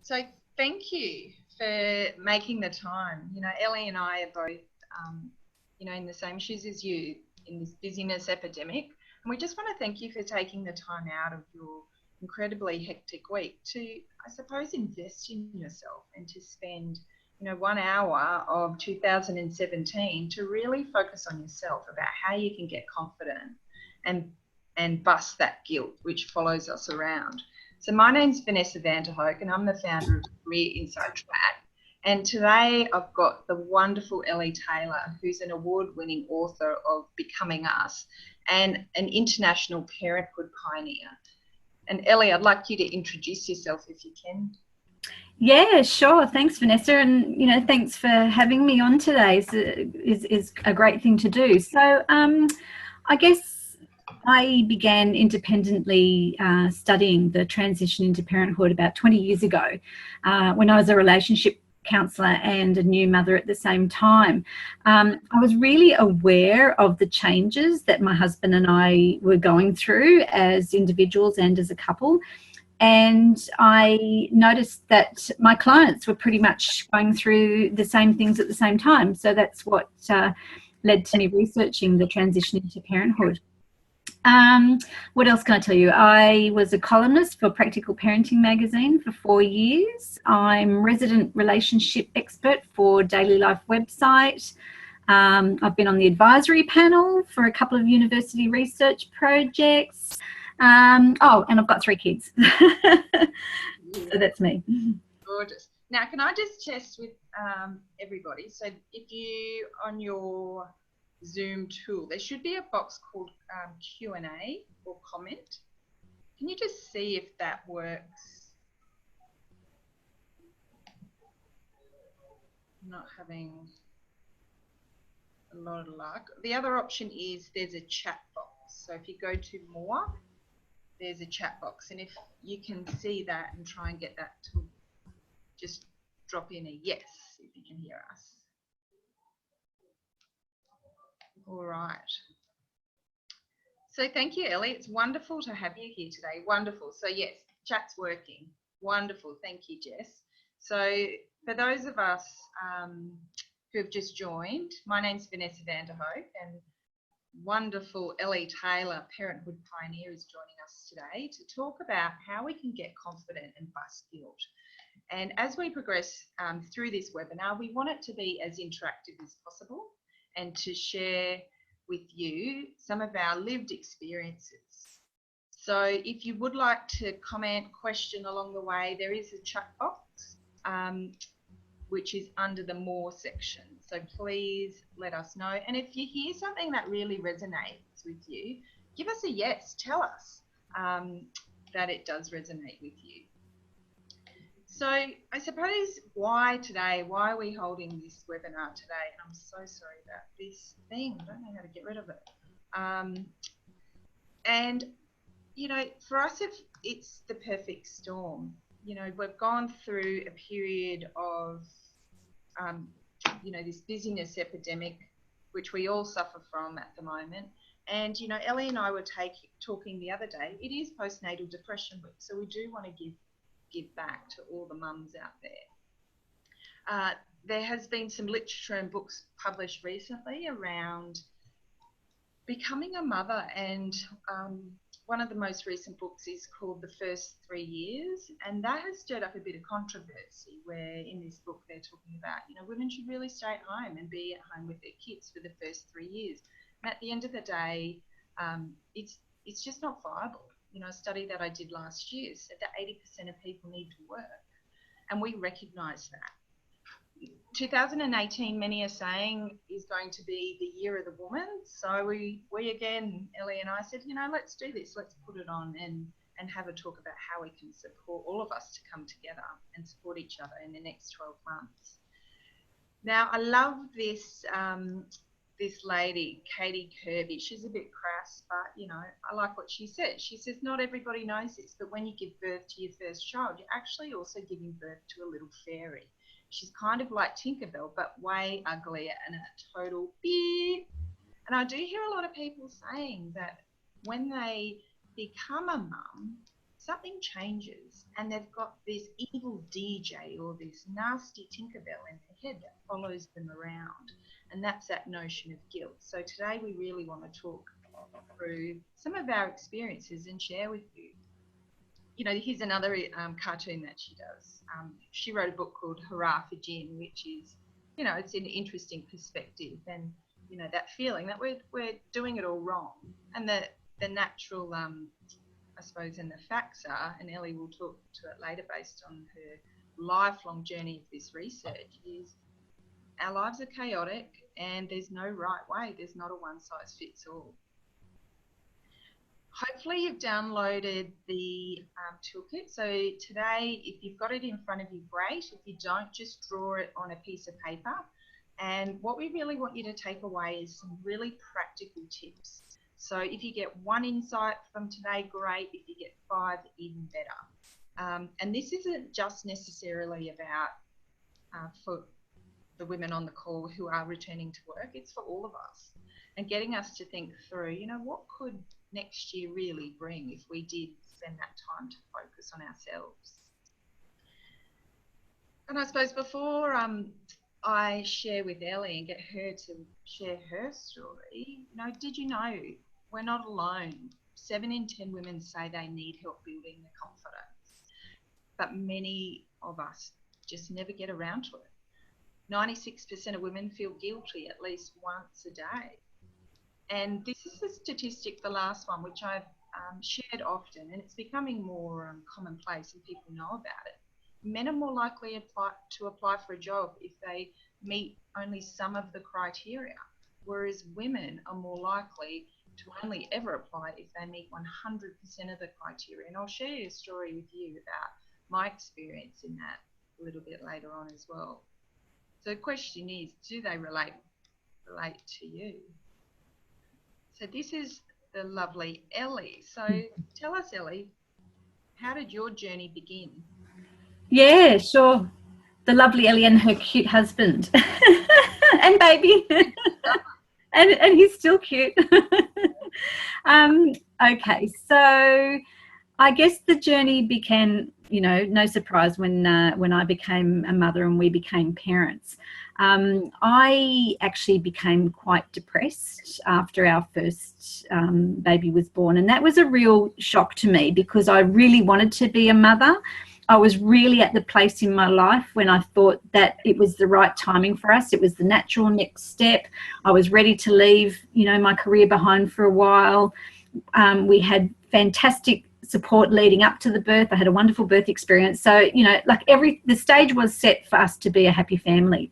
So thank you for making the time. Ellie and I are both, in the same shoes as you in this busyness epidemic. And we just want to thank you for taking the time out of your incredibly hectic week to, I suppose, invest in yourself and to spend, 1 hour of 2017 to really focus on yourself about how you can get confident and and bust that guilt which follows us around. So my name's Vanessa Vanderhoek and I'm the founder of Career Insight Track. And today I've got the wonderful Elly Taylor, who's an award-winning author of Becoming Us and an international parenthood pioneer. And Elly, I'd like you to introduce yourself if you can. Yeah, sure. Thanks, Vanessa. And, thanks for having me on today. Is a great thing to do. So I guess I began independently studying the transition into parenthood about 20 years ago when I was a relationship counsellor and a new mother at the same time. I was really aware of the changes that my husband and I were going through as individuals and as a couple. And I noticed that my clients were pretty much going through the same things at the same time. So that's what led to me researching the transition into parenthood. What else can I tell you? I was a columnist for Practical Parenting magazine for 4 years. I'm resident relationship expert for Daily Life website. I've been on the advisory panel for a couple of university research projects. And I've got 3 kids. So that's me. Gorgeous. Now, can I just test with everybody? So if you, on your Zoom tool, there should be a box called Q&A or comment. Can you just see if that works? I'm not having a lot of luck. The other option is there's a chat box. So if you go to more, there's a chat box, and if you can see that and try and get that to just drop in a yes if you can hear us. All right. So thank you, Elly. It's wonderful to have you here today. Wonderful. So yes, chat's working. Wonderful. Thank you, Jess. So for those of us who have just joined, my name's Vanessa Vanderhoek and wonderful Elly Taylor, Parenthood Pioneer, is joining us today to talk about how we can get confident and bust guilt. And as we progress through this webinar, we want it to be as interactive as possible and to share with you some of our lived experiences. So if you would like to comment, question along the way, there is a chat box which is under the more section. So please let us know. And if you hear something that really resonates with you, give us a yes, tell us that it does resonate with you. So I suppose why are we holding this webinar today? And I'm so sorry about this thing, I don't know how to get rid of it. And, for us, it's the perfect storm. We've gone through a period of, this busyness epidemic, which we all suffer from at the moment. And, Elly and I were talking the other day, it is postnatal depression week, so we do want to give back to all the mums out there. There has been some literature and books published recently around becoming a mother, and one of the most recent books is called The First 3 Years, and that has stirred up a bit of controversy where in this book they're talking about, women should really stay at home and be at home with their kids for the first 3 years. And at the end of the day, it's just not viable. A study that I did last year said that 80% of people need to work, and we recognise that. 2018, many are saying, is going to be the year of the woman. So we again, Elly and I said, let's do this. Let's put it on and have a talk about how we can support all of us to come together and support each other in the next 12 months. Now, I love this this lady, Katie Kirby. She's a bit crass, but, I like what she says. She says, not everybody knows this, but when you give birth to your first child, you're actually also giving birth to a little fairy. She's kind of like Tinkerbell, but way uglier and a total beep. And I do hear a lot of people saying that when they become a mum, something changes and they've got this evil DJ or this nasty Tinkerbell in their head that follows them around. And that's that notion of guilt. So today we really want to talk through some of our experiences and share with you. You know, here's another cartoon that she does. She wrote a book called Hurrah for Gin, which is, you know, it's an interesting perspective, and, you know, that feeling that we're doing it all wrong. And the natural, I suppose, and the facts are, and Elly will talk to it later based on her lifelong journey of this research, is our lives are chaotic and there's no right way. There's not a one size fits all. Hopefully you've downloaded the toolkit. So today, if you've got it in front of you, great. If you don't, just draw it on a piece of paper. And what we really want you to take away is some really practical tips. So if you get one insight from today, great. If you get 5, even better. And this isn't just necessarily about for the women on the call who are returning to work. It's for all of us. And getting us to think through, you know, what could next year really bring if we did spend that time to focus on ourselves. And I suppose before I share with Elly and get her to share her story, you know, did you know we're not alone? 7 in 10 women say they need help building their confidence, but many of us just never get around to it. 96% of women feel guilty at least once a day. And this is a statistic, the last one, which I've shared often, and it's becoming more commonplace and people know about it. Men are more likely to apply for a job if they meet only some of the criteria, whereas women are more likely to only ever apply if they meet 100% of the criteria. And I'll share a story with you about my experience in that a little bit later on as well. So the question is, do they relate to you? So this is the lovely Elly. So tell us, Elly, how did your journey begin? Yeah, sure. The lovely Elly and her cute husband and baby. and he's still cute. Okay, so I guess the journey began, you know, no surprise when I became a mother and we became parents. I actually became quite depressed after our first baby was born, and that was a real shock to me because I really wanted to be a mother. I was really at the place in my life when I thought that it was the right timing for us. It was the natural next step. I was ready to leave, you know, my career behind for a while. We had fantastic support leading up to the birth. I had a wonderful birth experience. So, you know, like the stage was set for us to be a happy family.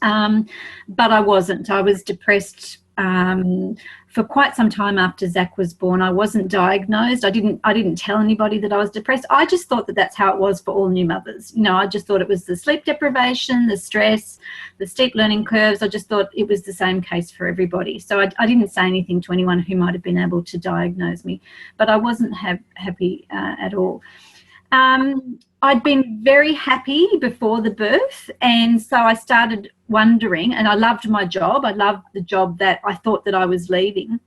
But I wasn't. I was depressed for quite some time after Zach was born. I wasn't diagnosed. I didn't tell anybody that I was depressed. I just thought that that's how it was for all new mothers. You know, I just thought it was the sleep deprivation, the stress, the steep learning curves. I just thought it was the same case for everybody. So I didn't say anything to anyone who might have been able to diagnose me, but I wasn't happy at all. I'd been very happy before the birth, and so I started wondering, and I loved my job. I loved the job that I thought that I was leaving,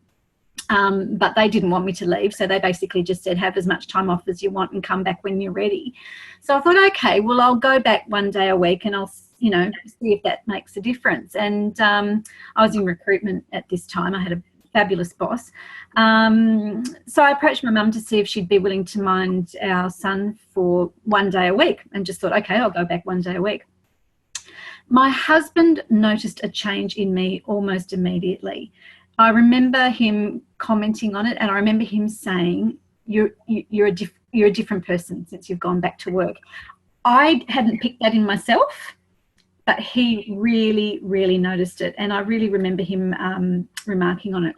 but they didn't want me to leave, so they basically just said, have as much time off as you want and come back when you're ready. So I thought, okay, well, I'll go back one day a week and I'll, you know, see if that makes a difference. And I was in recruitment at this time. I had a fabulous boss. So I approached my mum to see if she'd be willing to mind our son for one day a week, and just thought, okay, I'll go back one day a week. My husband noticed a change in me almost immediately. I remember him commenting on it, and I remember him saying, you're a different person since you've gone back to work. I hadn't picked that in myself, but he really, really noticed it, and I really remember him remarking on it.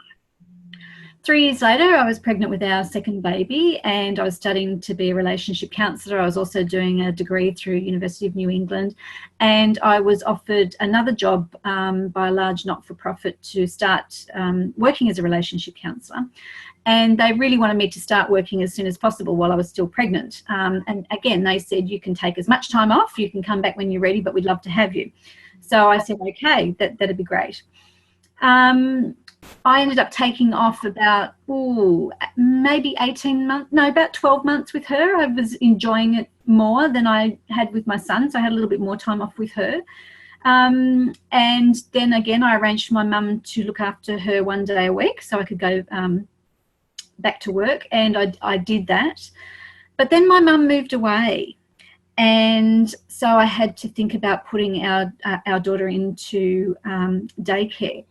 3 years later, I was pregnant with our second baby, and I was studying to be a relationship counsellor. I was also doing a degree through University of New England, and I was offered another job by a large not-for-profit to start working as a relationship counsellor. And they really wanted me to start working as soon as possible while I was still pregnant. And again, they said, you can take as much time off, you can come back when you're ready, but we'd love to have you. So I said, okay, that'd be great. I ended up taking off about, maybe 18 months, no, about 12 months with her. I was enjoying it more than I had with my son, so I had a little bit more time off with her. And then again, I arranged for my mum to look after her 1 day a week so I could go back to work, and I did that. But then my mum moved away, and so I had to think about putting our daughter into daycare.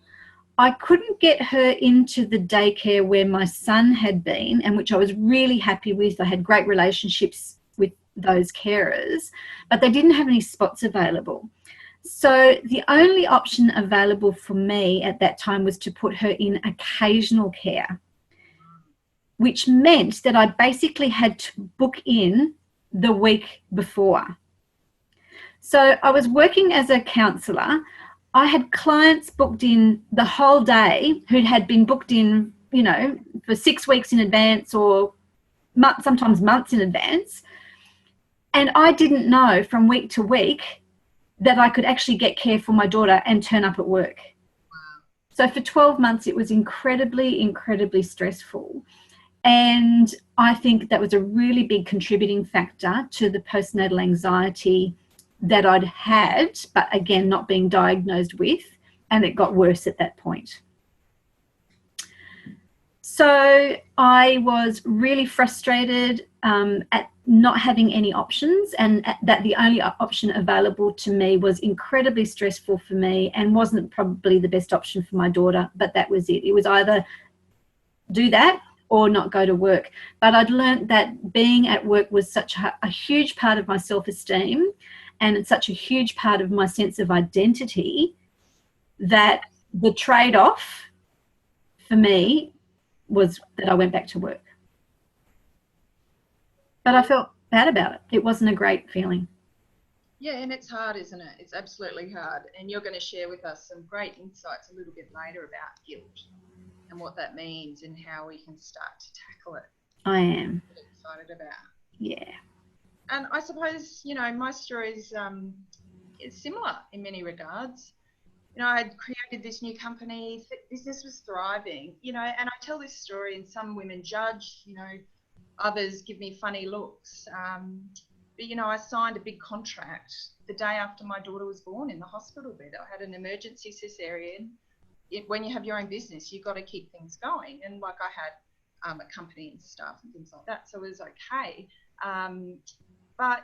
I couldn't get her into the daycare where my son had been, and which I was really happy with. I had great relationships with those carers, but they didn't have any spots available. So the only option available for me at that time was to put her in occasional care, which meant that I basically had to book in the week before. So I was working as a counsellor. I had clients booked in the whole day who had been booked in, for 6 weeks in advance, or sometimes months in advance. And I didn't know from week to week that I could actually get care for my daughter and turn up at work. So for 12 months, it was incredibly, incredibly stressful. And I think that was a really big contributing factor to the postnatal anxiety that I'd had, but again, not being diagnosed with, and it got worse at that point. So I was really frustrated at not having any options, and that the only option available to me was incredibly stressful for me and wasn't probably the best option for my daughter, but that was it. It was either do that or not go to work. But I'd learned that being at work was such a huge part of my self-esteem, and it's such a huge part of my sense of identity, that the trade-off for me was that I went back to work. But I felt bad about it. It wasn't a great feeling. Yeah, and it's hard, isn't it? It's absolutely hard. And you're going to share with us some great insights a little bit later about guilt and what that means and how we can start to tackle it. I am. I'm excited about. Yeah. And I suppose, my story is similar in many regards. I had created this new company, business was thriving, and I tell this story and some women judge, others give me funny looks. But, I signed a big contract the day after my daughter was born in the hospital bed. I had an emergency cesarean. When you have your own business, you've got to keep things going. And I had a company and stuff and things like that, so it was okay. But,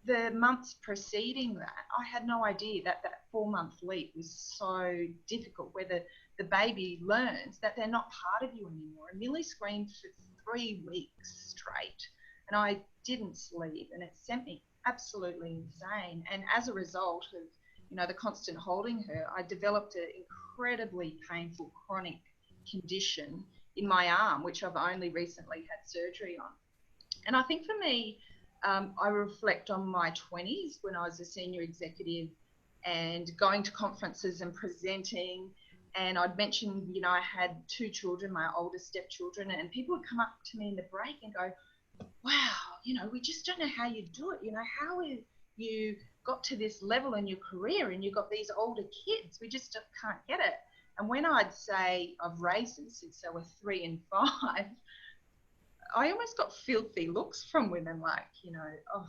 the months preceding that, I had no idea that 4-month leap was so difficult, where the baby learns that they're not part of you anymore. And Millie screamed for 3 weeks straight, and I didn't sleep, and it sent me absolutely insane. And as a result of, the constant holding her, I developed an incredibly painful chronic condition in my arm, which I've only recently had surgery on. And I think for me, I reflect on my 20s when I was a senior executive and going to conferences and presenting. And I'd mentioned, I had 2 children, my oldest stepchildren, and people would come up to me in the break and go, wow, we just don't know how you do it. How you got to this level in your career and you've got these older kids. We just can't get it. And when I'd say I've raised them since they were 3 and 5, I almost got filthy looks from women like, oh,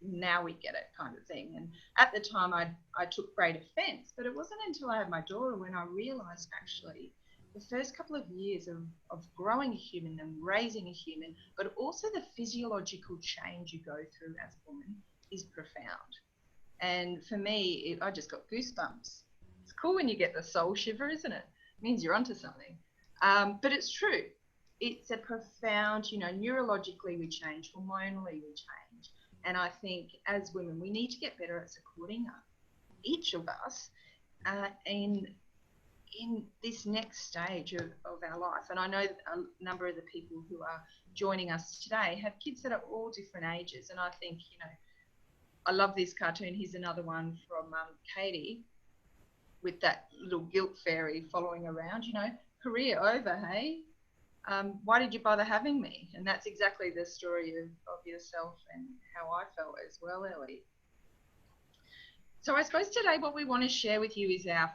now we get it kind of thing. And at the time I took great offence, but it wasn't until I had my daughter when I realised actually the first couple of years of growing a human and raising a human, but also the physiological change you go through as a woman is profound. And for me, I just got goosebumps. It's cool when you get the soul shiver, isn't it? It means you're onto something. But it's true. It's a profound, neurologically we change, hormonally we change. And I think as women, we need to get better at supporting each of us in this next stage of our life. And I know that a number of the people who are joining us today have kids that are all different ages. And I think, I love this cartoon. Here's another one from Katie with that little guilt fairy following around, career over, hey? Why did you bother having me? And that's exactly the story of yourself and how I felt as well, Elly. So I suppose today what we want to share with you is our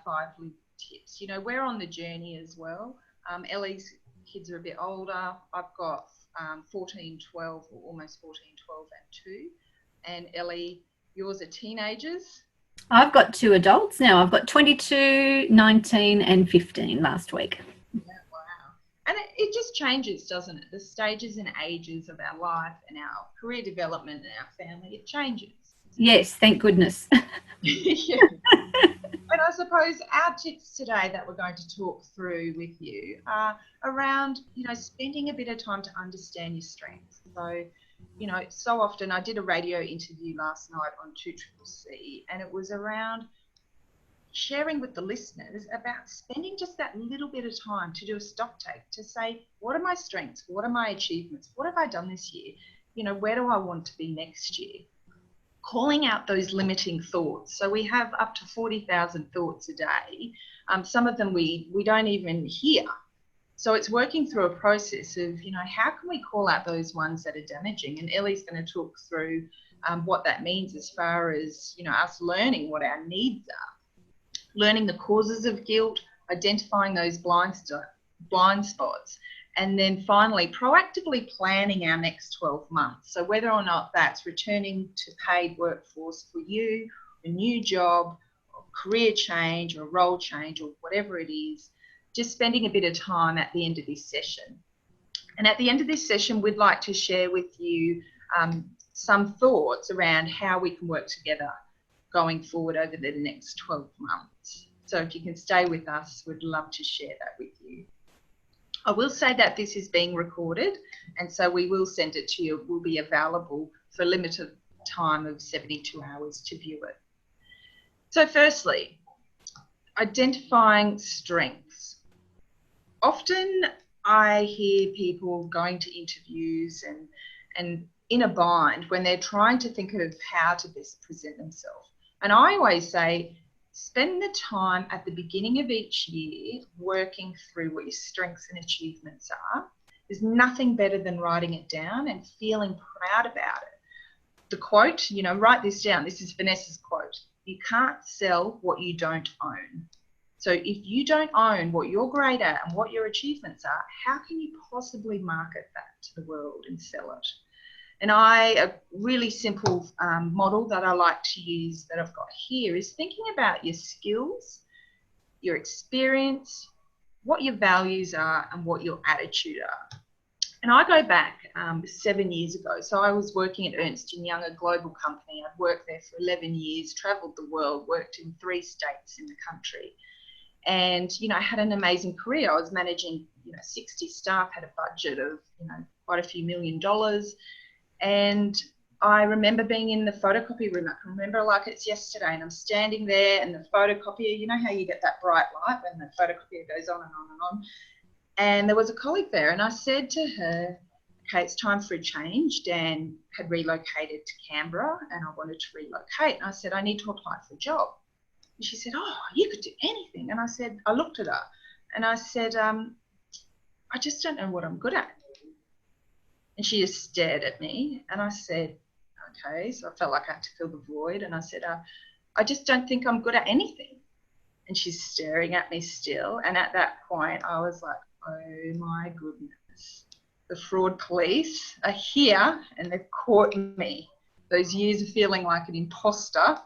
tips. You know, we're on the journey as well. Elly's kids are a bit older. I've got 14, 12, or almost 14, 12 and 2. And Elly, yours are teenagers? I've got 2 adults now. I've got 22, 19 and 15 last week. Yeah, wow. And it just changes, doesn't it? The stages and ages of our life and our career development and our family, it changes. Yes, thank goodness. Yeah. And I suppose our tips today that we're going to talk through with you are around, you know, spending a bit of time to understand your strengths. So, you know, so often I did a radio interview last night on 2CCC, and it was around sharing with the listeners about spending just that little bit of time to do a stock take, to say, what are my strengths? What are my achievements? What have I done this year? You know, where do I want to be next year? Calling out those limiting thoughts. So we have up to 40,000 thoughts a day. Some of them we don't even hear. So it's working through a process of, you know, how can we call out those ones that are damaging? And Elly's going to talk through what that means as far as, you know, us learning what our needs are, learning the causes of guilt, identifying those blind spots, and then finally proactively planning our next 12 months. So whether or not that's returning to paid workforce for you, a new job, or career change or role change or whatever it is, just spending a bit of time at the end of this session. And at the end of this session, we'd like to share with you some thoughts around how we can work together going forward over the next 12 months. So if you can stay with us, we'd love to share that with you. I will say that this is being recorded, and so we will send it to you. It will be available for a limited time of 72 hours to view it. So firstly, identifying strengths. Often I hear people going to interviews and in a bind when they're trying to think of how to best present themselves. And I always say, spend the time at the beginning of each year working through what your strengths and achievements are. There's nothing better than writing it down and feeling proud about it. The quote, you know, write this down. This is Vanessa's quote. You can't sell what you don't own. So if you don't own what you're great at and what your achievements are, how can you possibly market that to the world and sell it? And a really simple model that I like to use that I've got here is thinking about your skills, your experience, what your values are, and what your attitude are. And I go back 7 years ago. So I was working at Ernst & Young, a global company. I'd worked there for 11 years, travelled the world, worked in 3 states in the country. And, you know, I had an amazing career. I was managing, you know, 60 staff, had a budget of, you know, quite a few $1 million. And I remember being in the photocopy room. I can remember like it's yesterday, and I'm standing there, and the photocopier, you know how you get that bright light when the photocopier goes on and on and on. And there was a colleague there, and I said to her, okay, it's time for a change. Dan had relocated to Canberra, and I wanted to relocate. And I said, I need to apply for a job. And she said, oh, you could do anything. And I said, I looked at her, and I said, I just don't know what I'm good at. And she just stared at me, and I said, okay. So I felt like I had to fill the void, and I said, I just don't think I'm good at anything. And she's staring at me still. And at that point, I was like, oh my goodness, the fraud police are here and they've caught me. Those years of feeling like an imposter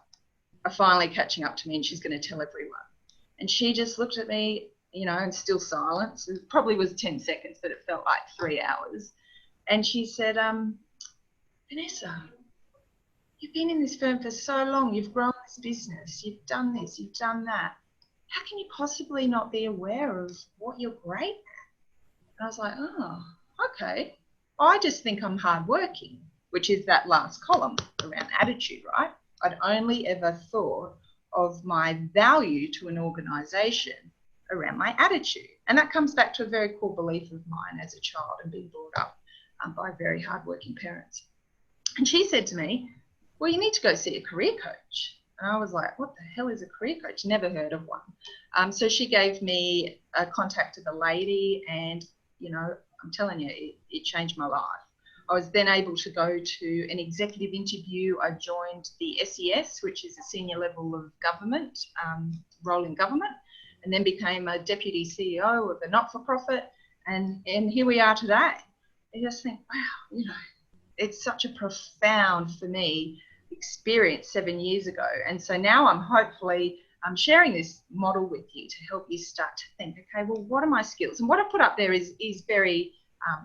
are finally catching up to me, and she's going to tell everyone. And she just looked at me, you know, and still silence. It probably was 10 seconds, but it felt like 3 hours. And she said, Vanessa, you've been in this firm for so long. You've grown this business. You've done this. You've done that. How can you possibly not be aware of what you're great at? And I was like, oh, okay. I just think I'm hardworking, which is that last column around attitude, right? I'd only ever thought of my value to an organisation around my attitude. And that comes back to a very core belief of mine as a child and being brought up by very hardworking parents. And she said to me, well, you need to go see a career coach. And I was like, what the hell is a career coach? Never heard of one. So she gave me a contact of a lady, and, you know, I'm telling you, it changed my life. I was then able to go to an executive interview. I joined the SES, which is a senior level of government, role in government. and then became a deputy CEO of a not-for-profit, and here we are today. I just think, wow, it's such a profound, for me, experience 7 years ago. And so now I'm sharing this model with you to help you start to think, okay, well, what are my skills? And what I put up there is very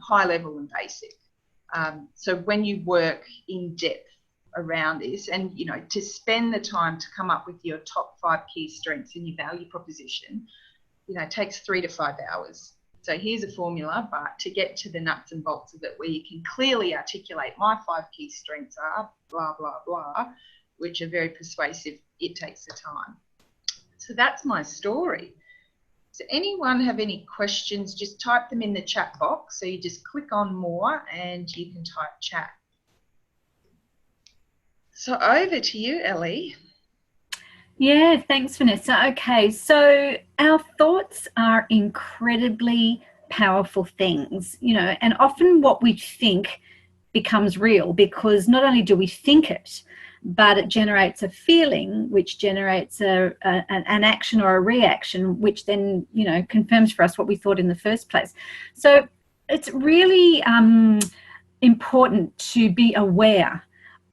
high level and basic. So when you work in depth around this, and to spend the time to come up with your top 5 key strengths in your value proposition, takes 3 to 5 hours. So here's a formula, but to get to the nuts and bolts of it, where you can clearly articulate my 5 key strengths are blah, blah, blah, which are very persuasive, it takes the time. So that's my story. Does anyone have any questions? Just type them in the chat box. So you just click on more and you can type chat. So over to you, Elly. Yeah, thanks, Vanessa. Okay, so our thoughts are incredibly powerful things, and often what we think becomes real, because not only do we think it, but it generates a feeling, which generates an action or a reaction, which then, confirms for us what we thought in the first place. So it's really important to be aware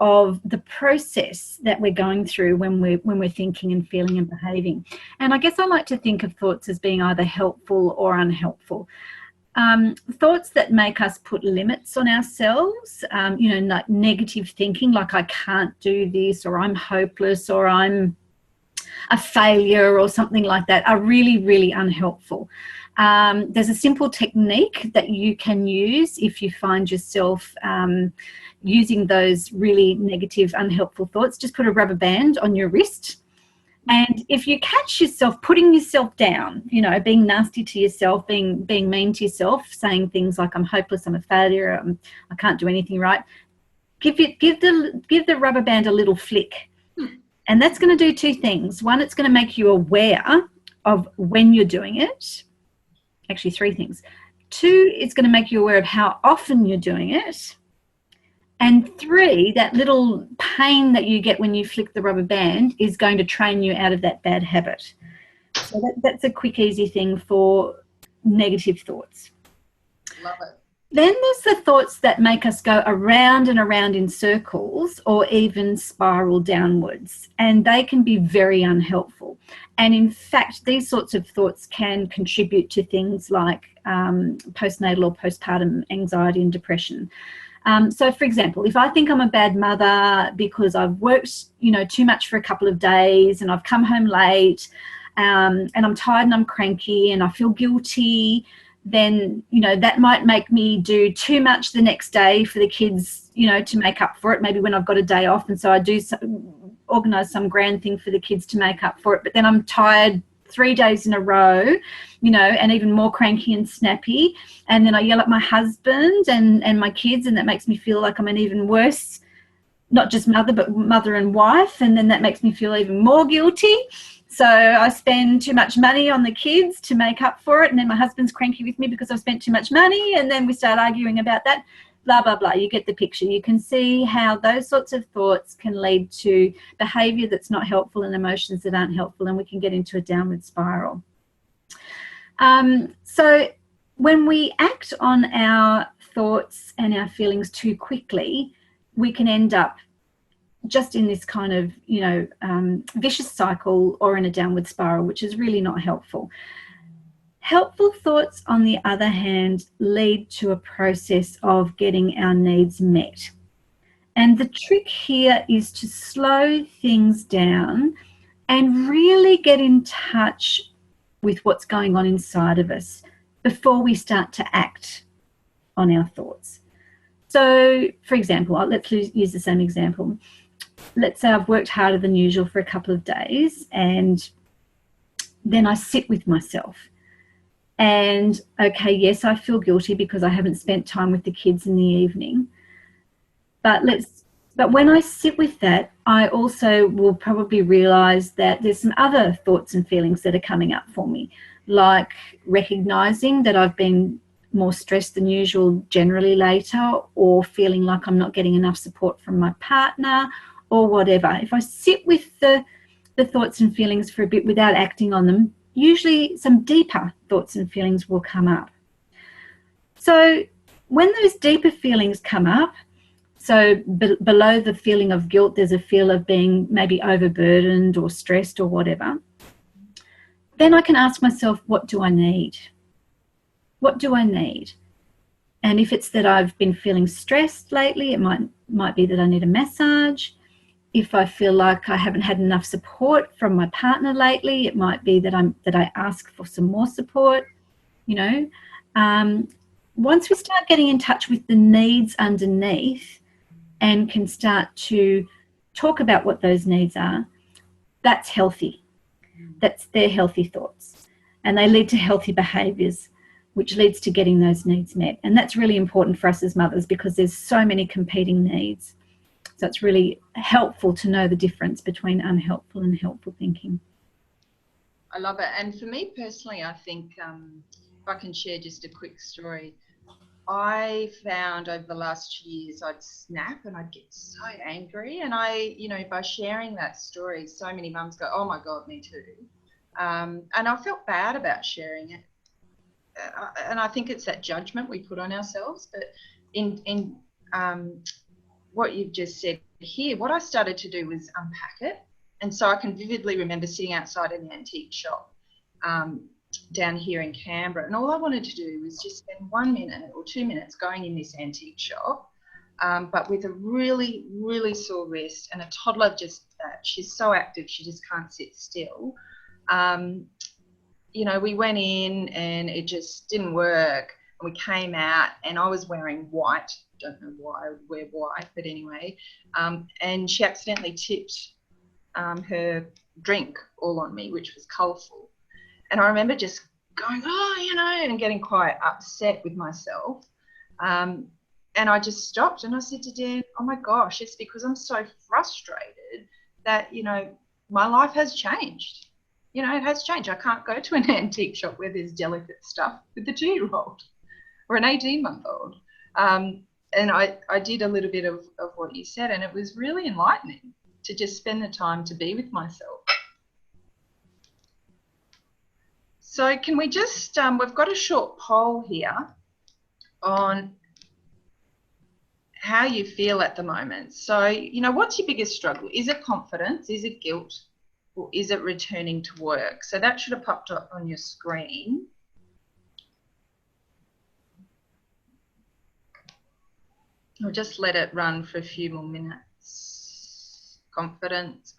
of the process that we're going through when we're thinking and feeling and behaving. And I guess I like to think of thoughts as being either helpful or unhelpful. Thoughts that make us put limits on ourselves, like negative thinking, like I can't do this, or I'm hopeless, or I'm a failure, or something like that, are really, really unhelpful. There's a simple technique that you can use if you find yourself using those really negative, unhelpful thoughts. Just put a rubber band on your wrist. And if you catch yourself putting yourself down, being nasty to yourself, being mean to yourself, saying things like I'm hopeless, I'm a failure, I can't do anything right, give the rubber band a little flick. And that's going to do 2 things. One, it's going to make you aware of when you're doing it. Actually, 3 things. 2, it's going to make you aware of how often you're doing it. And 3, that little pain that you get when you flick the rubber band is going to train you out of that bad habit. So that's a quick, easy thing for negative thoughts. Love it. Then there's the thoughts that make us go around and around in circles, or even spiral downwards. And they can be very unhelpful. And in fact, these sorts of thoughts can contribute to things like postnatal or postpartum anxiety and depression. So, for example, if I think I'm a bad mother because I've worked, too much for a couple of days, and I've come home late, and I'm tired and I'm cranky and I feel guilty, then, that might make me do too much the next day for the kids, to make up for it. Maybe when I've got a day off, and so I do organise some grand thing for the kids to make up for it. But then I'm tired 3 days in a row, and even more cranky and snappy. And then I yell at my husband and my kids, and that makes me feel like I'm an even worse, not just mother, but mother and wife. And then that makes me feel even more guilty. So I spend too much money on the kids to make up for it. And then my husband's cranky with me because I've spent too much money. And then we start arguing about that. Blah, blah, blah. You get the picture. You can see how those sorts of thoughts can lead to behaviour that's not helpful and emotions that aren't helpful, and we can get into a downward spiral. So when we act on our thoughts and our feelings too quickly, we can end up just in this kind of, vicious cycle, or in a downward spiral, which is really not helpful. Helpful thoughts, on the other hand, lead to a process of getting our needs met. And the trick here is to slow things down and really get in touch with what's going on inside of us before we start to act on our thoughts. So, for example, let's use the same example. Let's say I've worked harder than usual for a couple of days, and then I sit with myself. And okay, yes, I feel guilty because I haven't spent time with the kids in the evening. But when I sit with that, I also will probably realise that there's some other thoughts and feelings that are coming up for me, like recognising that I've been more stressed than usual generally later, or feeling like I'm not getting enough support from my partner, or whatever. If I sit with the thoughts and feelings for a bit without acting on them, usually some deeper thoughts and feelings will come up. So when those deeper feelings come up, so below the feeling of guilt, there's a feel of being maybe overburdened or stressed or whatever. Then I can ask myself, what do I need? What do I need? And if it's that I've been feeling stressed lately, it might be that I need a massage. If I feel like I haven't had enough support from my partner lately, it might be that I ask for some more support. Once we start getting in touch with the needs underneath and can start to talk about what those needs are, that's healthy. That's their healthy thoughts. And they lead to healthy behaviours, which leads to getting those needs met. And that's really important for us as mothers because there's so many competing needs. So it's really helpful to know the difference between unhelpful and helpful thinking. I love it. And for me personally, I think if I can share just a quick story, I found over the last 2 years I'd snap and I'd get so angry, and by sharing that story, so many mums go, oh my God, me too. And I felt bad about sharing it. And I think it's that judgment we put on ourselves. But in what you've just said here, what I started to do was unpack it. And so I can vividly remember sitting outside an antique shop down here in Canberra, and all I wanted to do was just spend 1 minute or 2 minutes going in this antique shop, but with a really, really sore wrist and a toddler she's so active, she just can't sit still. We went in and it just didn't work, and we came out and I was wearing white. Don't know why I would wear white, but anyway, and she accidentally tipped her drink all on me, which was colourful. And I remember just going, and getting quite upset with myself. And I just stopped and I said to Dan, oh my gosh, it's because I'm so frustrated that, my life has changed. It has changed. I can't go to an antique shop where there's delicate stuff with a 2-year-old or an 18-month-old. And I did a little bit of what you said, and it was really enlightening to just spend the time to be with myself. So can we just, we've got a short poll here on how you feel at the moment. So, what's your biggest struggle? Is it confidence? Is it guilt? Or is it returning to work? So that should have popped up on your screen. I'll just let it run for a few more minutes. Confidence.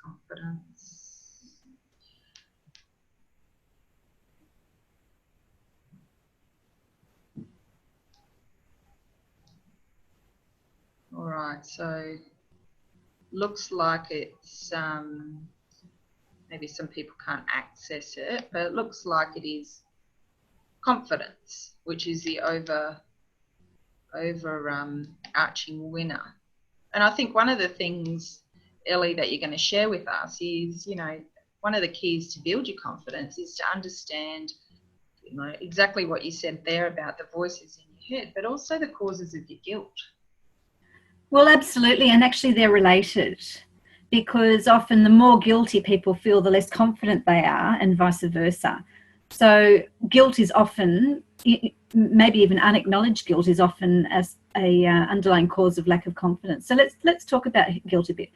All right, so looks like it's maybe some people can't access it, but it looks like it is confidence, which is the overarching winner. And I think one of the things, Elly, that you're going to share with us is, one of the keys to build your confidence is to understand, exactly what you said there about the voices in your head, but also the causes of your guilt. Well, absolutely. And actually they're related, because often the more guilty people feel, the less confident they are, and vice versa. So guilt is often, maybe even unacknowledged guilt is often as a underlying cause of lack of confidence. So let's talk about guilt a bit.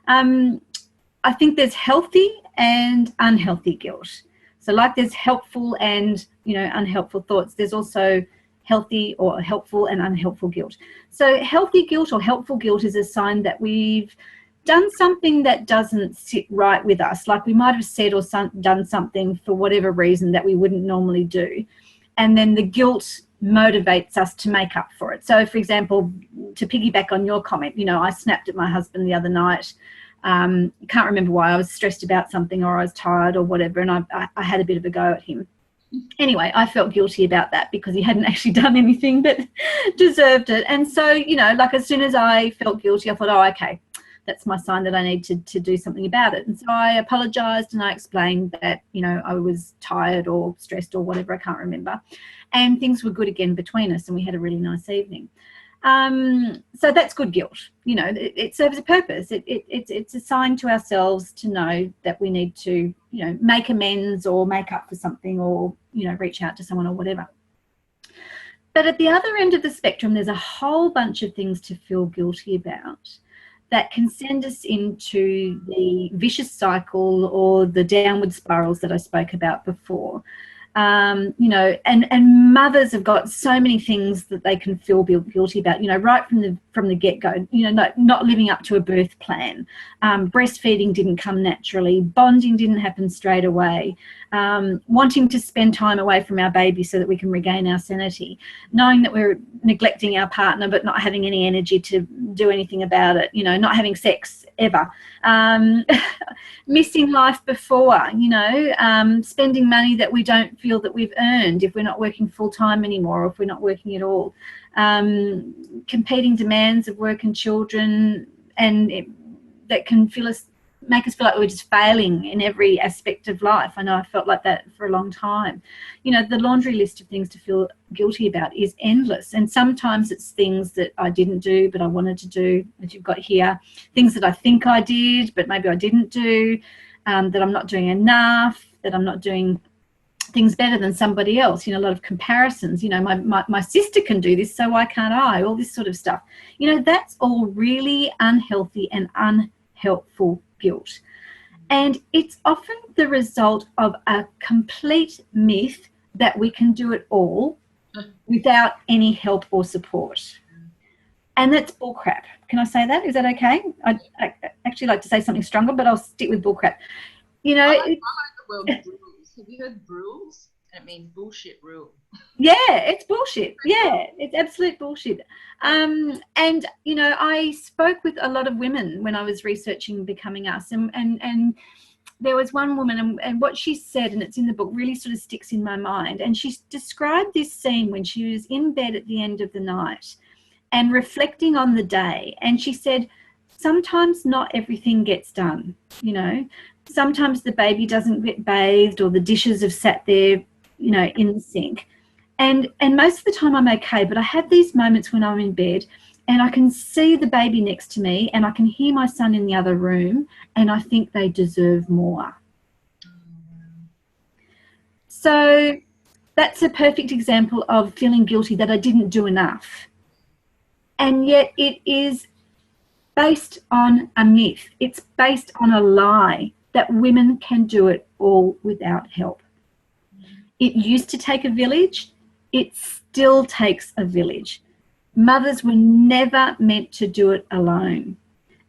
I think there's healthy and unhealthy guilt. So like there's helpful and unhelpful thoughts, there's also healthy or helpful and unhelpful guilt. So healthy guilt or helpful guilt is a sign that we've done something that doesn't sit right with us, like we might have said or done something for whatever reason that we wouldn't normally do, and then the guilt motivates us to make up for it. So for example, to piggyback on your comment, I snapped at my husband the other night. Can't remember why. I was stressed about something, or I was tired or whatever, and I had a bit of a go at him. Anyway, I felt guilty about that because he hadn't actually done anything but deserved it. And so, like as soon as I felt guilty, I thought, oh, okay, that's my sign that I need to do something about it. And so I apologised and I explained that, I was tired or stressed or whatever, I can't remember. And things were good again between us and we had a really nice evening. So that's good guilt. You know, it serves a purpose. It's a sign to ourselves to know that we need to, you know, make amends or make up for something, or, you know, reach out to someone or whatever. But at the other end of the spectrum, there's a whole bunch of things to feel guilty about that can send us into the vicious cycle or the downward spirals that I spoke about before. You know, and mothers have got so many things that they can feel guilty about, you know, right from the get-go, you know, not living up to a birth plan, breastfeeding didn't come naturally, bonding didn't happen straight away, wanting to spend time away from our baby so that we can regain our sanity, knowing that we're neglecting our partner but not having any energy to do anything about it, you know, not having sex ever, missing life before, you know, spending money that we don't feel that we've earned if we're not working full-time anymore, or if we're not working at all, competing demands of work and children, and that can make us feel like we're just failing in every aspect of life. I know I felt like that for a long time. You know, the laundry list of things to feel guilty about is endless, and sometimes it's things that I didn't do but I wanted to do, as you've got here, things that I think I did but maybe I didn't do, that I'm not doing enough, that I'm not doing things better than somebody else, you know, a lot of comparisons, you know, my sister can do this, so why can't I, all this sort of stuff. You know, that's all really unhealthy and unhelpful guilt. And it's often the result of a complete myth that we can do it all without any help or support. And that's bullcrap. Can I say that? Is that okay? I'd actually like to say something stronger, but I'll stick with bullcrap. You know, I like the word rules. Have you heard rules? And it means bullshit rule. Yeah, it's bullshit. Yeah, it's absolute bullshit. And, you know, I spoke with a lot of women when I was researching Becoming Us, and there was one woman, and what she said, and it's in the book, really sort of sticks in my mind. And she described this scene when she was in bed at the end of the night and reflecting on the day. And she said, sometimes not everything gets done, you know. Sometimes the baby doesn't get bathed, or the dishes have sat there, you know, in the sink. And most of the time I'm okay, but I have these moments when I'm in bed and I can see the baby next to me and I can hear my son in the other room, and I think they deserve more. So that's a perfect example of feeling guilty that I didn't do enough. And yet it is based on a myth. It's based on a lie that women can do it all without help. It used to take a village. It still takes a village. Mothers were never meant to do it alone.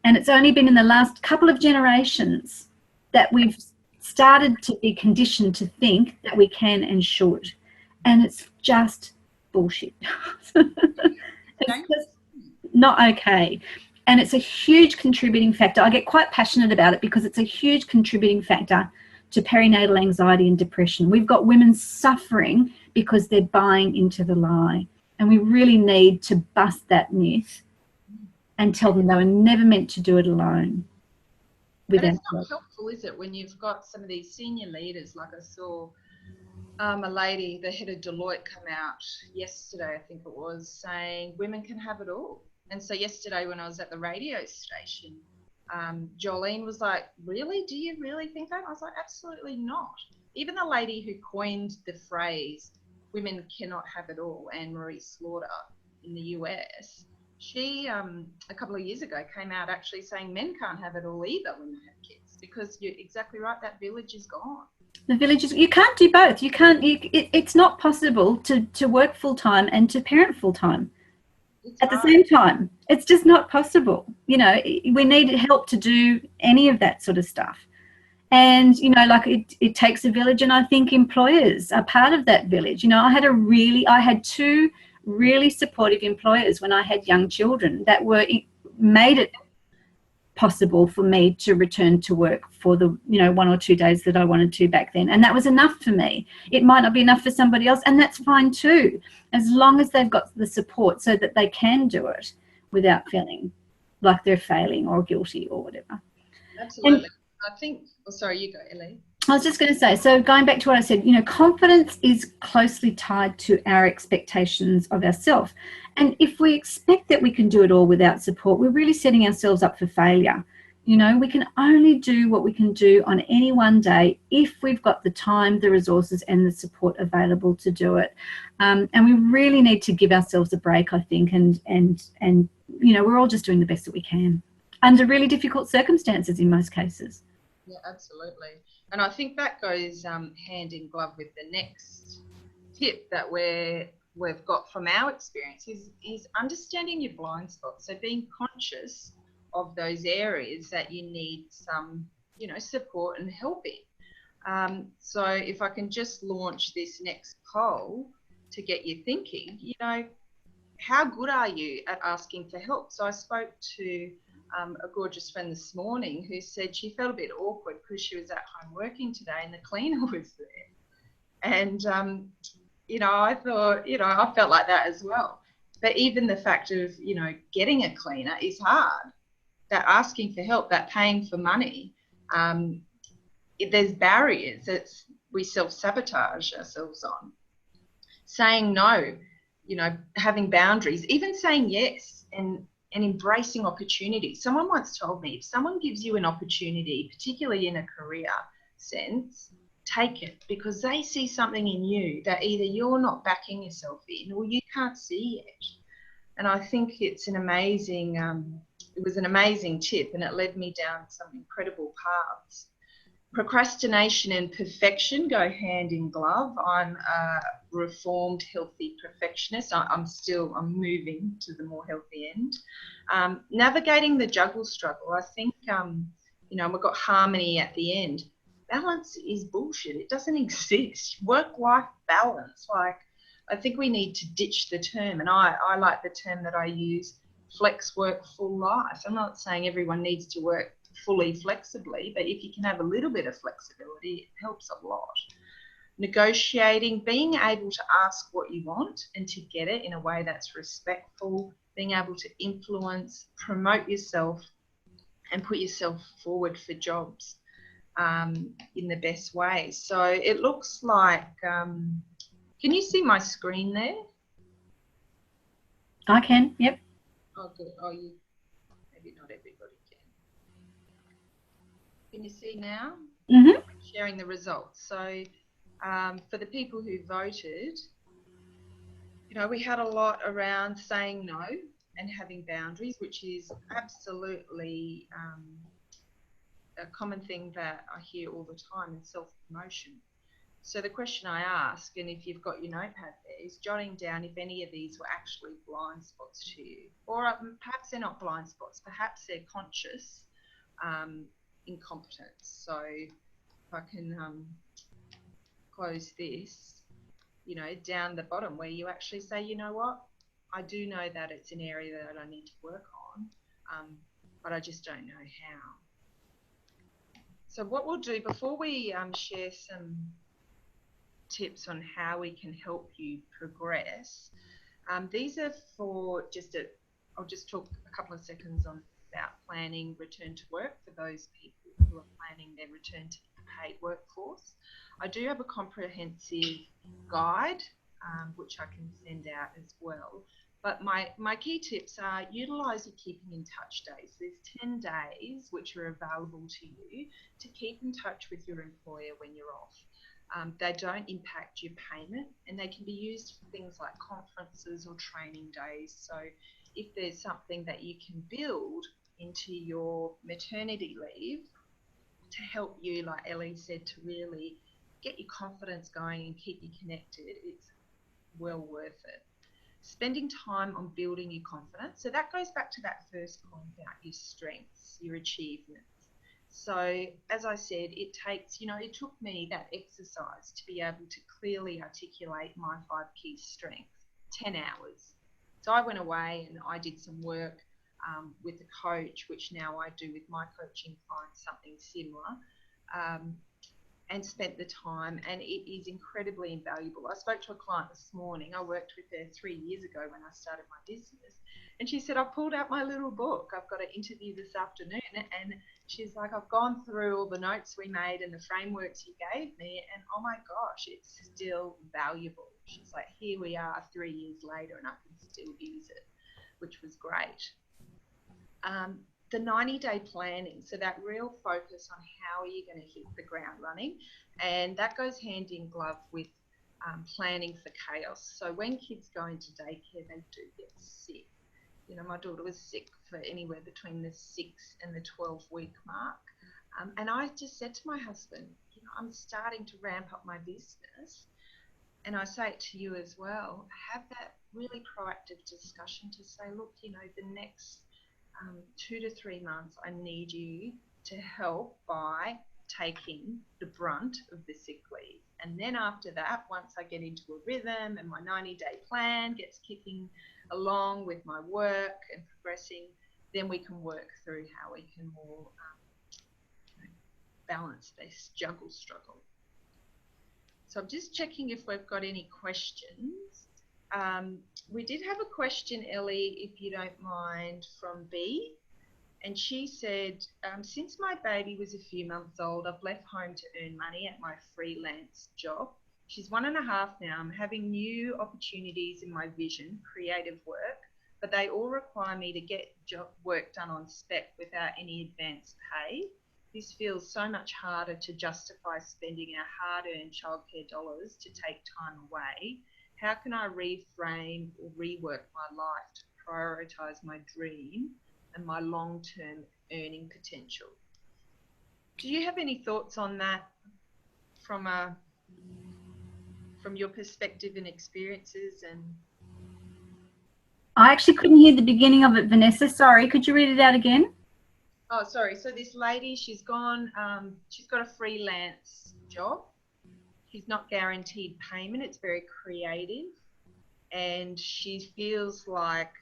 And it's only been in the last couple of generations that we've started to be conditioned to think that we can and should. And it's just bullshit. It's just not okay. And it's a huge contributing factor. I get quite passionate about it because it's a huge contributing factor to perinatal anxiety and depression. We've got women suffering because they're buying into the lie. And we really need to bust that myth and tell them they were never meant to do it alone. But it's not helpful, is it, when you've got some of these senior leaders, like I saw a lady, the head of Deloitte, come out yesterday, I think it was, saying women can have it all. And so yesterday when I was at the radio station, Jolene was like, really? Do you really think that? I was like, absolutely not. Even the lady who coined the phrase, women cannot have it all, Anne-Marie Slaughter in the US, she, a couple of years ago, came out actually saying men can't have it all either when they have kids, because you're exactly right, that village is gone. The village is, you can't do both. You can't, it's not possible to work full-time and to parent full-time. At the same time. It's just not possible. You know, we need help to do any of that sort of stuff. And, you know, like it takes a village, and I think employers are part of that village. You know, I had two really supportive employers when I had young children that made it possible for me to return to work for the, you know, 1 or 2 days that I wanted to back then. And that was enough for me. It might not be enough for somebody else, and that's fine too, as long as they've got the support so that they can do it without feeling like they're failing or guilty or whatever. Absolutely. I think, sorry, you go, Elly. I was just going to say, so going back to what I said, you know, confidence is closely tied to our expectations of ourselves. And if we expect that we can do it all without support, we're really setting ourselves up for failure. You know, we can only do what we can do on any one day if we've got the time, the resources, and the support available to do it. And we really need to give ourselves a break, I think, and you know, we're all just doing the best that we can under really difficult circumstances in most cases. Yeah, absolutely. And I think that goes hand in glove with the next tip that we've got from our experience is understanding your blind spots. So being conscious of those areas that you need some, you know, support and help in. So if I can just launch this next poll to get you thinking, you know, how good are you at asking for help? So I spoke to a gorgeous friend this morning who said she felt a bit awkward because she was at home working today and the cleaner was there. And, you know, I thought, you know, I felt like that as well. But even the fact of, you know, getting a cleaner is hard. That asking for help, that paying for money, there's barriers that we self-sabotage ourselves on. Saying no, you know, having boundaries, even saying yes and embracing opportunity. Someone once told me, if someone gives you an opportunity, particularly in a career sense, take it because they see something in you that either you're not backing yourself in or you can't see yet. And I think it's an amazing, it was an amazing tip and it led me down some incredible paths. Procrastination and perfection go hand in glove. I'm a reformed, healthy perfectionist. I'm moving to the more healthy end. Navigating the juggle struggle. I think, you know, we've got harmony at the end. Balance is bullshit. It doesn't exist. Work-life balance. Like, I think we need to ditch the term. And I like the term that I use, flex work, full life. I'm not saying everyone needs to work fully flexibly, but if you can have a little bit of flexibility, it helps a lot. Negotiating, being able to ask what you want and to get it in a way that's respectful, being able to influence, promote yourself and put yourself forward for jobs in the best way. So it looks like, can you see my screen there? I can, yep. Oh, good. Oh, you, maybe not everybody can. Can you see now? Mm-hmm. Sharing the results. So for the people who voted, you know, we had a lot around saying no and having boundaries, which is absolutely a common thing that I hear all the time in self-promotion. So the question I ask, and if you've got your notepad there, is jotting down if any of these were actually blind spots to you, or perhaps they're not blind spots, perhaps they're conscious incompetence. So if I can close this, you know, down the bottom where you actually say, you know what, I do know that it's an area that I need to work on, but I just don't know how. So what we'll do before we share some tips on how we can help you progress, these are for I'll just talk a couple of seconds about planning return to work for those people who are planning their return to the paid workforce. I do have a comprehensive guide, which I can send out as well. But my key tips are utilise your keeping in touch days. There's 10 days which are available to you to keep in touch with your employer when you're off. They don't impact your payment and they can be used for things like conferences or training days. So if there's something that you can build into your maternity leave to help you, like Elly said, to really get your confidence going and keep you connected, it's well worth it. Spending time on building your confidence. So that goes back to that first point about your strengths, your achievements. So as I said, it takes, you know, it took me that exercise to be able to clearly articulate my 5 key strengths, 10 hours. So I went away and I did some work with a coach, which now I do with my coaching clients, something similar, and spent the time, and it is incredibly invaluable. I spoke to a client this morning. I worked with her 3 years ago when I started my business, and she said, I've pulled out my little book. I've got an interview this afternoon, and she's like, I've gone through all the notes we made and the frameworks you gave me, and oh my gosh, it's still valuable. She's like, here we are 3 years later and I can still use it, which was great. The 90-day planning, so that real focus on how are you going to hit the ground running, and that goes hand in glove with planning for chaos. So when kids go into daycare, they do get sick. You know, my daughter was sick for anywhere between the 6 and the 12-week mark. And I just said to my husband, you know, I'm starting to ramp up my business. And I say it to you as well, have that really proactive discussion to say, look, you know, the next 2 to 3 months, I need you to help by taking the brunt of the sick leave. And then after that, once I get into a rhythm and my 90-day plan gets kicking along with my work and progressing, then we can work through how we can more balance this juggle struggle. So I'm just checking if we've got any questions. We did have a question, Elly, if you don't mind, from B. And she said, since my baby was a few months old, I've left home to earn money at my freelance job. She's 1.5 now. I'm having new opportunities in my vision, creative work, but they all require me to get work done on spec without any advance pay. This feels so much harder to justify spending our hard-earned childcare dollars to take time away. How can I reframe or rework my life to prioritise my dream and my long-term earning potential? Do you have any thoughts on that from your perspective and experiences? And I actually couldn't hear the beginning of it, Vanessa. Sorry, could you read it out again? Oh, sorry. So this lady, she's got a freelance job. She's not guaranteed payment. It's very creative. And she feels like,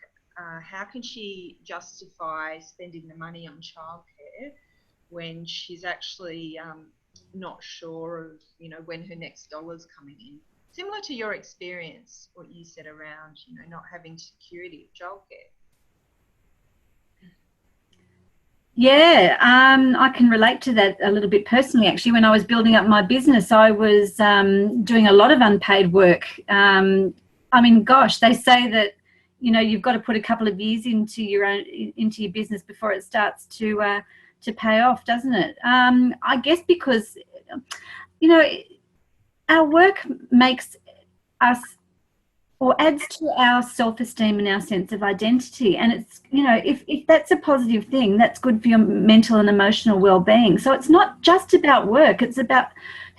how can she justify spending the money on childcare when she's actually not sure of, you know, when her next dollar's coming in? Similar to your experience, what you said around, you know, not having security of childcare. Yeah, I can relate to that a little bit personally. Actually, when I was building up my business, I was doing a lot of unpaid work. I mean, gosh, they say that, you know, you've got to put a couple of years into your business before it starts to pay off, doesn't it? I guess because, you know, our work makes us, or adds to our self-esteem and our sense of identity. And it's, you know, if that's a positive thing, that's good for your mental and emotional well-being. So it's not just about work, it's about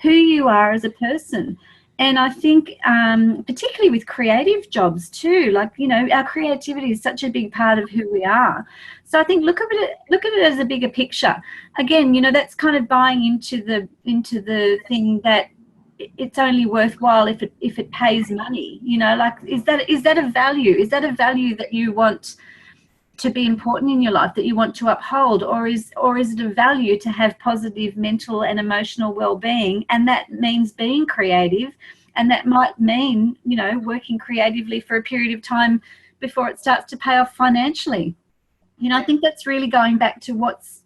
who you are as a person. And I think particularly with creative jobs too, like, you know, our creativity is such a big part of who we are. So I think look at it as a bigger picture. Again, you know, that's kind of buying into the thing that it's only worthwhile if it pays money. You know, like, is that a value? Is that a value that you want to be important in your life, that you want to uphold, or is it a value to have positive mental and emotional well-being? And that means being creative, and that might mean, you know, working creatively for a period of time before it starts to pay off financially. You know, I think that's really going back to what's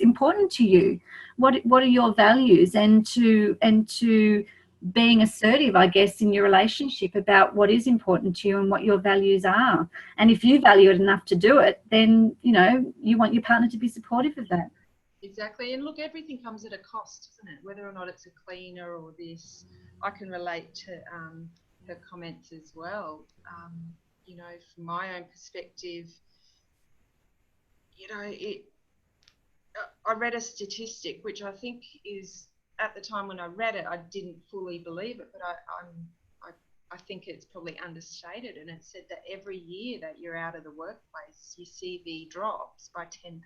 important to you. What are your values, and to being assertive, I guess, in your relationship about what is important to you and what your values are. And if you value it enough to do it, then, you know, you want your partner to be supportive of that. Exactly. And look, everything comes at a cost, doesn't it? Whether or not it's a cleaner or this. I can relate to her comments as well. You know, from my own perspective, you know, I read a statistic, which I think is, at the time when I read it, I didn't fully believe it, but I think it's probably understated. And it said that every year that you're out of the workplace, your CV drops by 10%.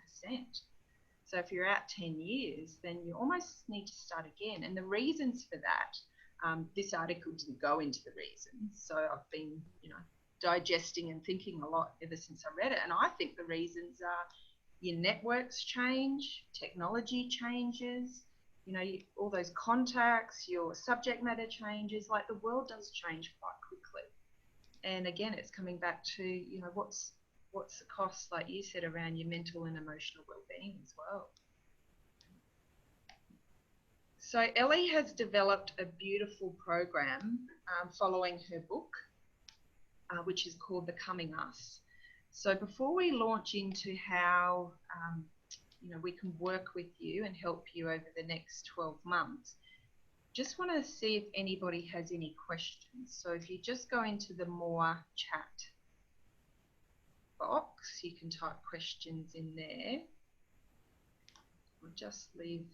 So if you're out 10 years, then you almost need to start again. And the reasons for that, this article didn't go into the reasons. So I've been, you know, digesting and thinking a lot ever since I read it. And I think the reasons are your networks change, technology changes, you know, all those contacts, your subject matter changes. Like, the world does change quite quickly. And again, it's coming back to, you know, what's the cost, like you said, around your mental and emotional well-being as well. So Elly has developed a beautiful program following her book, which is called Becoming Us. So before we launch into how we can work with you and help you over the next 12 months, just want to see if anybody has any questions. So if you just go into the more chat box, you can type questions in there. We'll just leave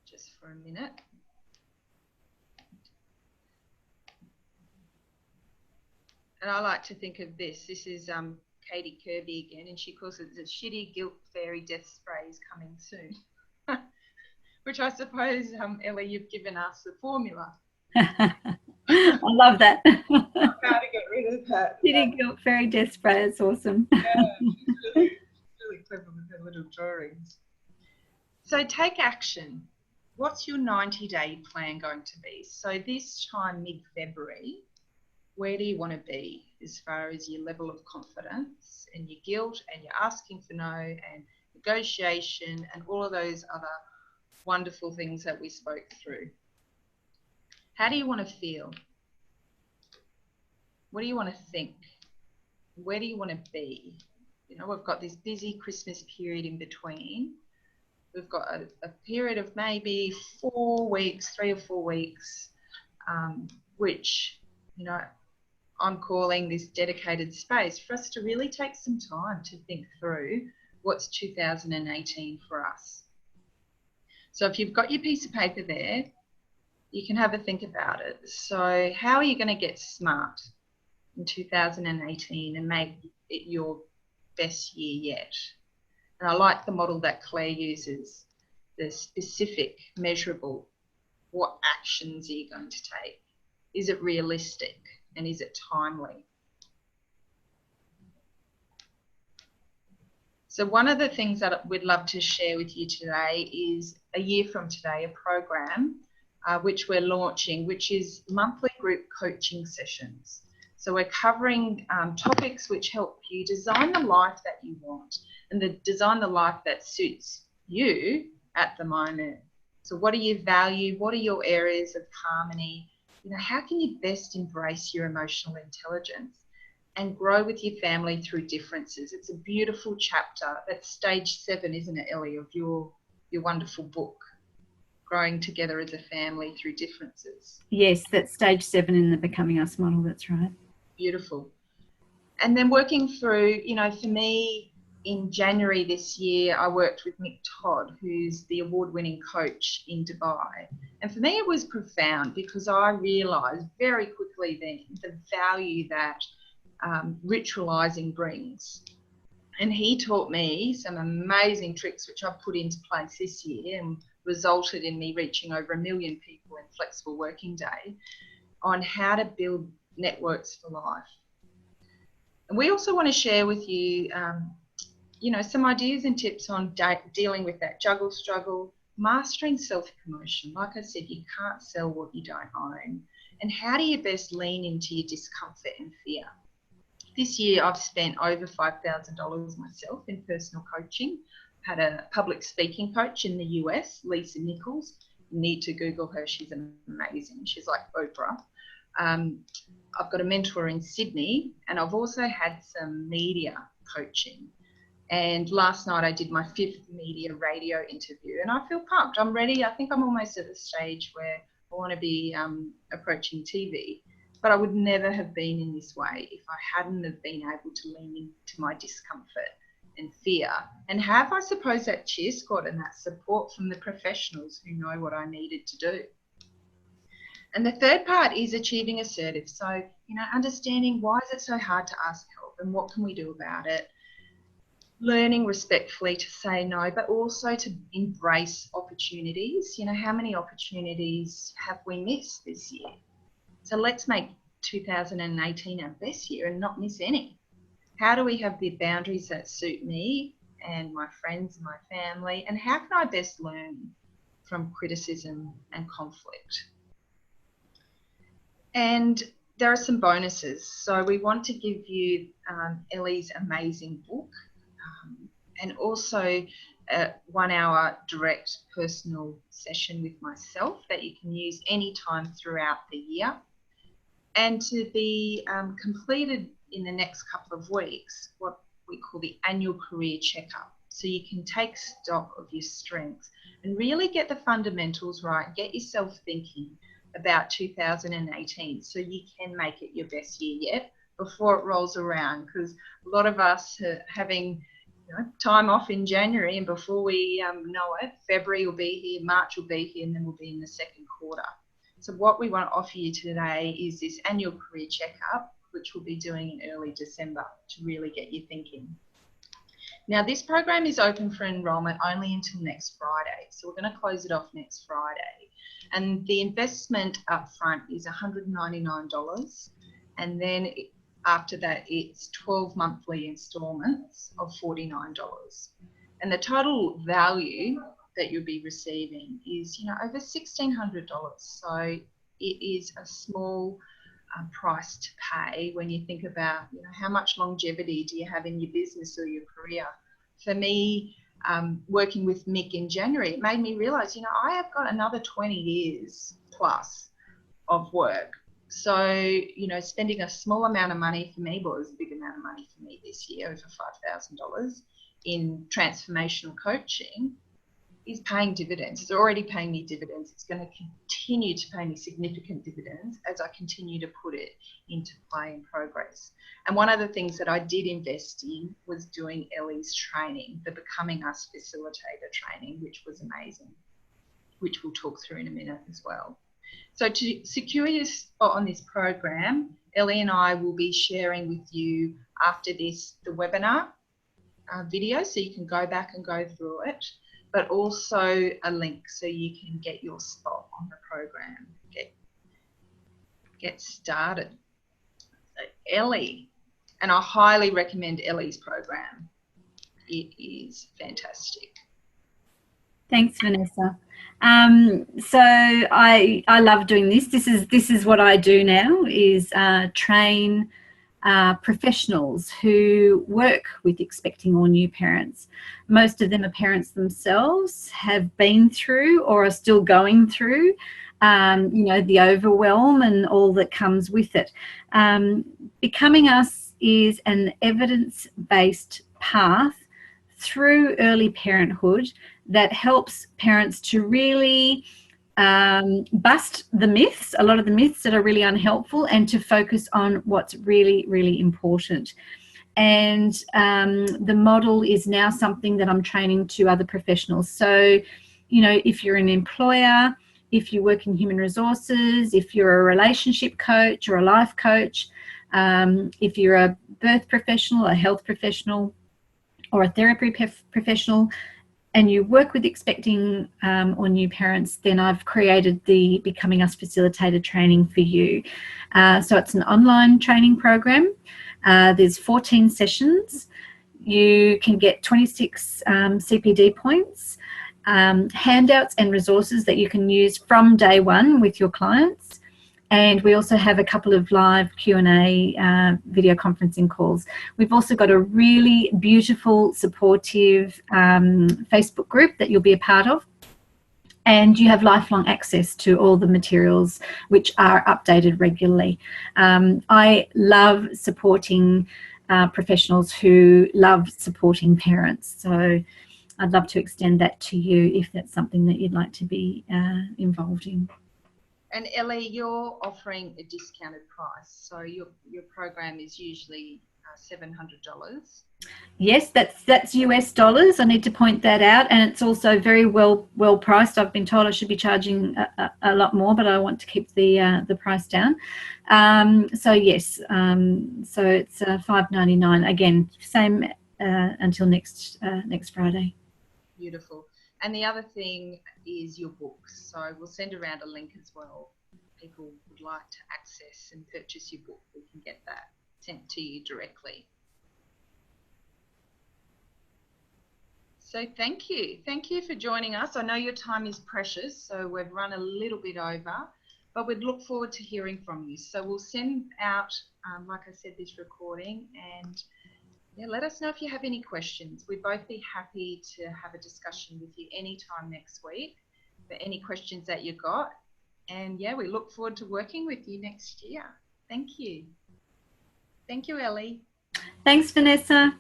just for a minute. And I like to think of this. This is Katie Kirby again, and she calls it the shitty guilt fairy death spray is coming soon. Which I suppose, Elly, you've given us the formula. I love that. How to get rid of that. Shitty guilt fairy death spray. It's awesome. Yeah, she's really clever with her little drawings. So take action. What's your 90-day plan going to be? So this time, mid-February, where do you want to be as far as your level of confidence and your guilt and your asking for no and negotiation and all of those other wonderful things that we spoke through? How do you want to feel? What do you want to think? Where do you want to be? You know, we've got this busy Christmas period in between. We've got a period of maybe 4 weeks, 3 or 4 weeks, which, you know, I'm calling this dedicated space for us to really take some time to think through what's 2018 for us. So if you've got your piece of paper there, you can have a think about it. So how are you going to get smart in 2018 and make it your best year yet? And I like the model that Claire uses, the specific, measurable. What actions are you going to take? Is it realistic and is it timely? So one of the things that we'd love to share with you today is a year from today, a program which we're launching, which is monthly group coaching sessions. So we're covering topics which help you design the life that you want and design the life that suits you at the moment. So what do you value? What are your areas of harmony? You know, how can you best embrace your emotional intelligence and grow with your family through differences? It's a beautiful chapter. That's stage 7, isn't it, Elly, of your wonderful book, Growing Together as a Family Through Differences. Yes, that's stage 7 in the Becoming Us model. That's right. Beautiful. And then working through, you know, for me, in January this year, I worked with Mick Todd, who's the award-winning coach in Dubai. And for me, it was profound because I realised very quickly then the value that ritualising brings. And he taught me some amazing tricks which I've put into place this year and resulted in me reaching over 1 million people in flexible working day on how to build networks for life. And we also want to share with you, you know, some ideas and tips on dealing with that juggle struggle, mastering self-promotion. Like I said, you can't sell what you don't own. And how do you best lean into your discomfort and fear? This year, I've spent over $5,000 myself in personal coaching. Had a public speaking coach in the US, Lisa Nichols. You need to Google her. She's amazing. She's like Oprah. I've got a mentor in Sydney, and I've also had some media coaching. And last night I did my 5th media radio interview, and I feel pumped. I'm ready. I think I'm almost at the stage where I want to be approaching TV. But I would never have been in this way if I hadn't have been able to lean into my discomfort and fear and have, I suppose, that cheer squad and that support from the professionals who know what I needed to do. And the third part is achieving assertive. So, you know, understanding why is it so hard to ask help and what can we do about it? Learning respectfully to say no, but also to embrace opportunities. You know, how many opportunities have we missed this year? So let's make 2018 our best year and not miss any. How do we have the boundaries that suit me and my friends and my family? And how can I best learn from criticism and conflict? And there are some bonuses. So we want to give you Elly's amazing book and also a 1 hour direct personal session with myself that you can use anytime throughout the year, and to be completed in the next couple of weeks, what we call the annual career checkup. So you can take stock of your strengths and really get the fundamentals right, get yourself thinking about 2018 so you can make it your best year yet before it rolls around, because a lot of us are having time off in January, and before we know it, February will be here, March will be here, and then we'll be in the second quarter. So what we want to offer you today is this annual career checkup, which we'll be doing in early December to really get you thinking. Now, this program is open for enrolment only until next Friday. So we're going to close it off next Friday. And the investment up front is $199. And then after that, it's 12 monthly installments of $49. And the total value that you'll be receiving is, over $1,600. So it is a small price to pay when you think about, how much longevity do you have in your business or your career. For me, working with Mick in January, it made me realise, I have got another 20 years plus of work. So, spending a small amount of money for me, well, it was a big amount of money for me this year, over $5,000 in transformational coaching, is paying dividends. It's already paying me dividends. It's going to continue to pay me significant dividends as I continue to put it into play and progress. And one of the things that I did invest in was doing Elly's training, the Becoming Us Facilitator training, which was amazing, which we'll talk through in a minute as well. So to secure your spot on this program, Elly and I will be sharing with you after this the webinar video, so you can go back and go through it, but also a link so you can get your spot on the program, get started. So Elly, and I highly recommend Elly's program. It is fantastic. Thanks, Vanessa. So I love doing this. This is what I do now, is train professionals who work with expecting or new parents. Most of them are parents themselves, have been through or are still going through the overwhelm and all that comes with it. Becoming Us is an evidence-based path through early parenthood that helps parents to really bust the myths, a lot of the myths that are really unhelpful, and to focus on what's really, really important. And the model is now something that I'm training to other professionals. So, if you're an employer, if you work in human resources, if you're a relationship coach or a life coach, if you're a birth professional, a health professional, or a therapy professional, and you work with expecting or new parents, then I've created the Becoming Us Facilitator training for you. So it's an online training program. There's 14 sessions. You can get 26 CPD points, handouts and resources that you can use from day one with your clients. And we also have a couple of live Q&A video conferencing calls. We've also got a really beautiful, supportive Facebook group that you'll be a part of. And you have lifelong access to all the materials, which are updated regularly. I love supporting professionals who love supporting parents. So I'd love to extend that to you if that's something that you'd like to be involved in. And Elly, you're offering a discounted price, so your program is usually $700. Yes, that's US dollars. I need to point that out, and it's also very well priced. I've been told I should be charging a lot more, but I want to keep the price down. So yes, so it's $5.99 again, same until next Friday. Beautiful. And the other thing is your books. So we'll send around a link as well. People would like to access and purchase your book, we can get that sent to you directly. So thank you. Thank you for joining us. I know your time is precious, so we've run a little bit over, but we'd look forward to hearing from you. So we'll send out, like I said, this recording, and Yeah, let us know if you have any questions. We'd both be happy to have a discussion with you anytime next week for any questions that you got. And yeah, we look forward to working with you next year. Thank you. Thank you, Elly. Thanks, Vanessa.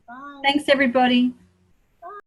Bye. Thanks, everybody.